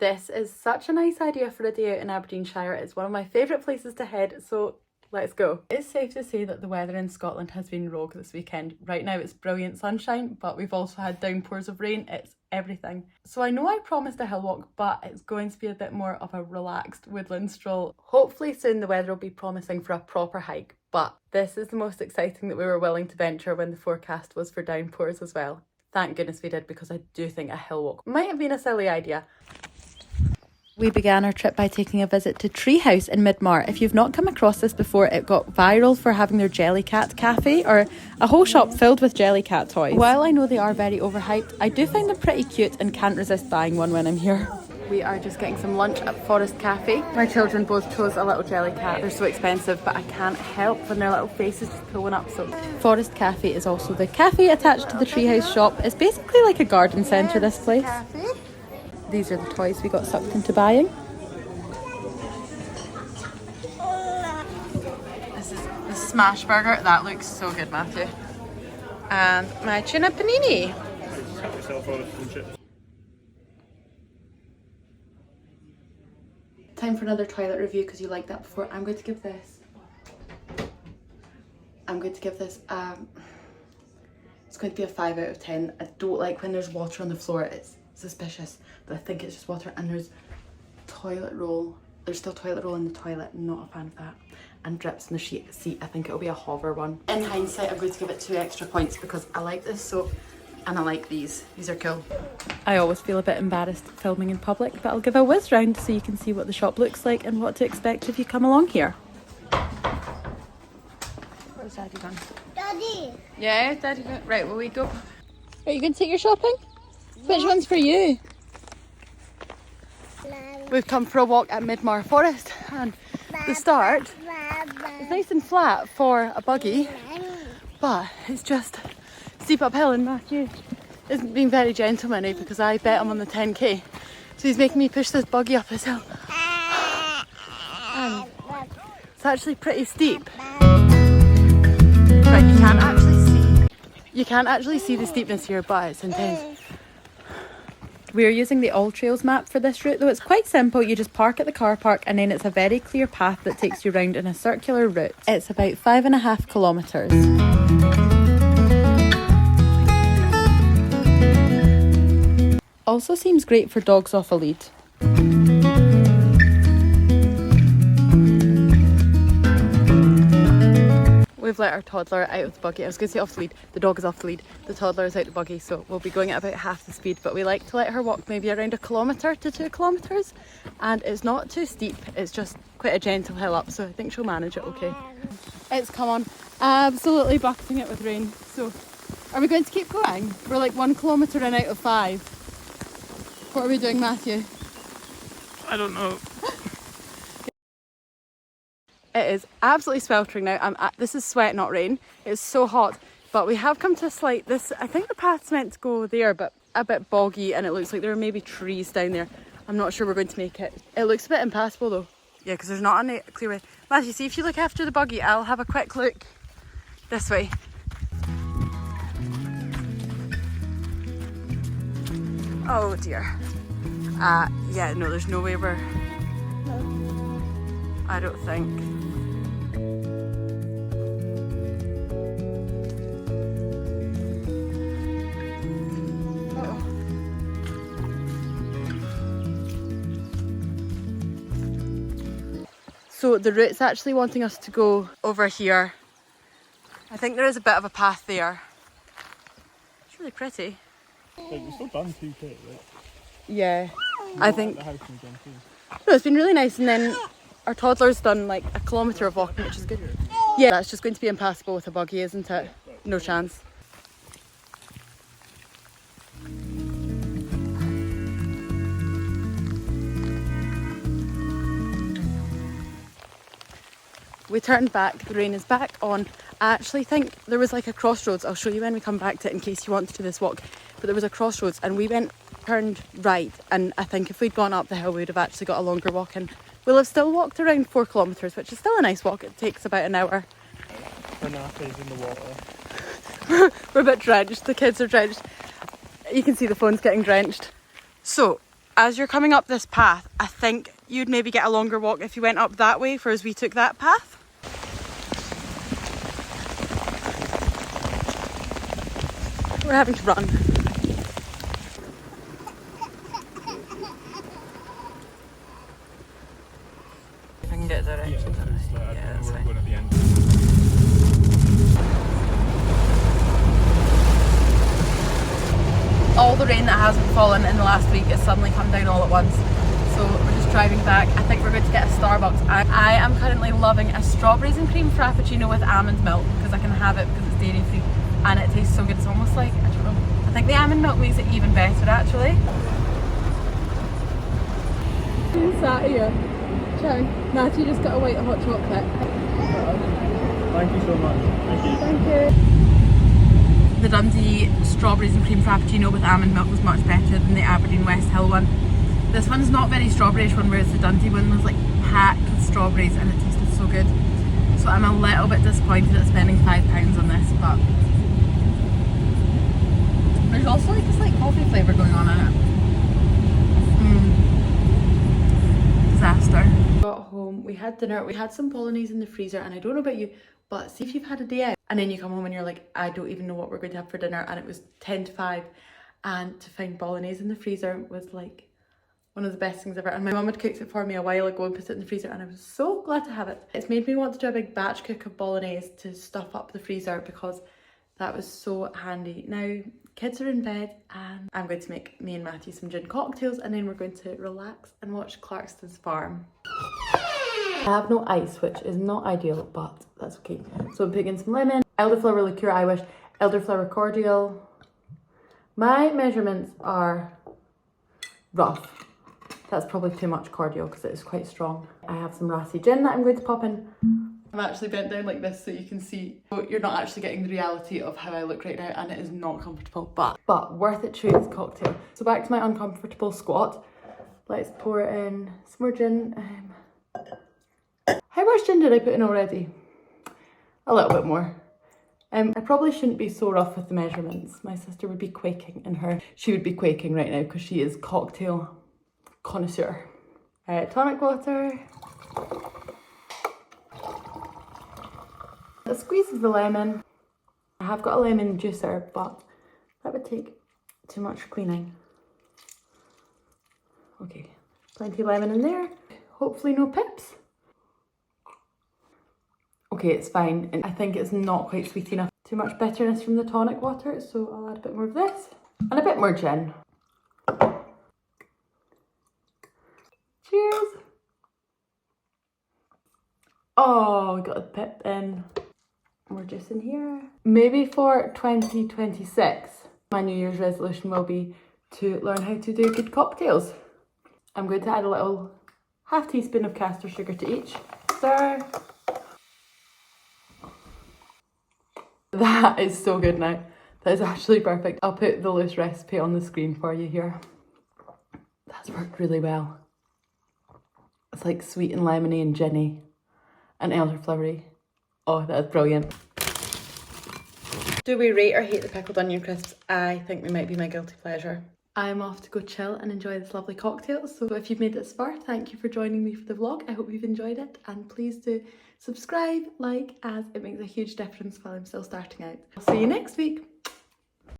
This is such a nice idea for a day out in Aberdeenshire. It's one of my favourite places to head, so let's go. It's safe to say that the weather in Scotland has been rogue this weekend. Right now it's brilliant sunshine, but we've also had downpours of rain. It's everything. So I know I promised a hill walk, but it's going to be a bit more of a relaxed woodland stroll. Hopefully soon the weather will be promising for a proper hike, but this is the most exciting that we were willing to venture when the forecast was for downpours as well. Thank goodness we did, because I do think a hill walk might have been a silly idea. We began our trip by taking a visit to Treehouse in Midmar. If you've not come across this before, it got viral for having their jellycat cafe, or a whole shop filled with jellycat toys. While I know they are very overhyped, I do find them pretty cute and can't resist buying one when I'm here. We are just getting some lunch at Forest Cafe. My children both chose a little jellycat. They're so expensive, but I can't help when their little faces just pulling up. So Forest Cafe is also the cafe attached to the Treehouse shop. It's basically like a garden centre, this place. These are the toys we got sucked into buying. This is the smash burger. That looks so good, Matthew. And my tuna panini. Time for another toilet review, because you liked that before. I'm going to give this, it's going to be a 5 out of 10. I don't like when there's water on the floor. It's suspicious, but I think it's just water. And there's toilet roll. There's still toilet roll in the toilet. Not a fan of that. And drips in the seat. I think it'll be a hover one. In hindsight, I'm going to give it 2 extra points because I like this soap and I like these. These are cool. I always feel a bit embarrassed filming in public, but I'll give a whiz round so you can see what the shop looks like and what to expect if you come along here. Where's Daddy gone? Daddy! Yeah, Daddy gone. Right, will we go? Are you going to take your shopping? Which one's for you? We've come for a walk at Midmar Forest, and the start is nice and flat for a buggy, but it's just steep uphill, and Matthew isn't being very gentlemanly because I bet him on the 10k, so he's making me push this buggy up his hill. And it's actually pretty steep. Right, you can't actually see the steepness here, but it's intense. We're using the All Trails map for this route, though it's quite simple. You just park at the car park and then it's a very clear path that takes you round in a circular route. It's about 5.5 kilometres. Also seems great for dogs off a lead. We've let our toddler out of the buggy. I was going to say off the lead. The dog is off the lead. The toddler is out the buggy, so we'll be going at about half the speed. But we like to let her walk maybe around 1 kilometre to 2 kilometres. And it's not too steep. It's just quite a gentle hill up, so I think she'll manage it okay. It's come on absolutely bucketing it with rain. So are we going to keep going? We're like 1 kilometre in out of 5. What are we doing, Matthew? I don't know. It is absolutely sweltering now. This is sweat, not rain. It's so hot, but we have come to a slight, I think the path's meant to go there, but a bit boggy, and it looks like there are maybe trees down there. I'm not sure we're going to make it. It looks a bit impassable though. Yeah, because there's not a clear way. Matthew, see if you look after the buggy, I'll have a quick look this way. Oh dear. Yeah, no, there's no way we're... I don't think. So the route's actually wanting us to go over here. I think there is a bit of a path there. It's really pretty. Like, we've still done 2k, right? Yeah, I think. The house again too. No, it's been really nice, and then our toddler's done like 1 kilometre of walking, which is good. Yeah, that's just going to be impassable with a buggy, isn't it? No chance. We turned back, the rain is back on. I actually think there was like a crossroads. I'll show you when we come back to it in case you want to do this walk. But there was a crossroads and we turned right, and I think if we'd gone up the hill we would have actually got a longer walk, and we'll have still walked around 4 kilometres, which is still a nice walk. It takes about an hour. Our nappies in the water. We're a bit drenched, the kids are drenched. You can see the phone's getting drenched. So, as you're coming up this path, I think you'd maybe get a longer walk if you went up that way, whereas we took that path. We're having to run. I can get directions. Yeah, that's fine. Going at the end. All the rain that hasn't fallen in the last week has suddenly come down all at once. So we're just driving back. I think we're going to get a Starbucks. I am currently loving a strawberries and cream frappuccino with almond milk because I can have it because it's dairy free and it tastes so good. It's almost like, I don't know, I think the almond milk makes it even better actually. Sat here, chatting. Matthew just got a white hot chocolate. Thank you so much. Thank you. Thank you. The Dundee strawberries and cream frappuccino with almond milk was much better than the Aberdeen West Hill one. This one's not very strawberryish one, whereas the Dundee one was like packed with strawberries and it tasted so good. So I'm a little bit disappointed at spending £5 on this, but there's also like this like coffee flavour going on in it. Disaster. Got home, we had dinner, we had some bolognese in the freezer, and I don't know about you, but see if you've had a day out and then you come home and you're like, I don't even know what we're going to have for dinner, and it was 10 to 5 and to find bolognese in the freezer was like one of the best things ever. And my mum had cooked it for me a while ago and put it in the freezer and I was so glad to have it. It's made me want to do a big batch cook of bolognese to stuff up the freezer because that was so handy. Now kids are in bed and I'm going to make me and Matthew some gin cocktails and then we're going to relax and watch Clarkston's Farm. I have no ice, which is not ideal, but that's okay. So I'm putting in some lemon, elderflower liqueur, I wish, elderflower cordial. My measurements are rough. That's probably too much cordial because it is quite strong. I have some Rassi gin that I'm going to pop in. I'm actually bent down like this so you can see. So you're not actually getting the reality of how I look right now and it is not comfortable, but worth it truth cocktail. So back to my uncomfortable squat. Let's pour in some more gin. How much gin did I put in already? A little bit more. I probably shouldn't be so rough with the measurements. My sister would be quaking she would be quaking right now because she is cocktail connoisseur. Tonic water. A squeeze of the lemon. I have got a lemon juicer, but that would take too much cleaning. Okay, plenty of lemon in there. Hopefully no pips. Okay, it's fine. And I think it's not quite sweet enough. Too much bitterness from the tonic water, so I'll add a bit more of this. And a bit more gin. Cheers! Oh, we got a pip in. More juice in here. Maybe for 2026, my New Year's resolution will be to learn how to do good cocktails. I'm going to add a little half teaspoon of caster sugar to each. Stir. That is so good now. That is actually perfect. I'll put the loose recipe on the screen for you here. That's worked really well. It's like sweet and lemony and ginny and elderflowery. Oh, that is brilliant. Do we rate or hate the pickled onion crisps? I think they might be my guilty pleasure. I'm off to go chill and enjoy this lovely cocktail. So if you've made it this far, thank you for joining me for the vlog. I hope you've enjoyed it and please do subscribe, like, as it makes a huge difference while I'm still starting out. I'll see you next week.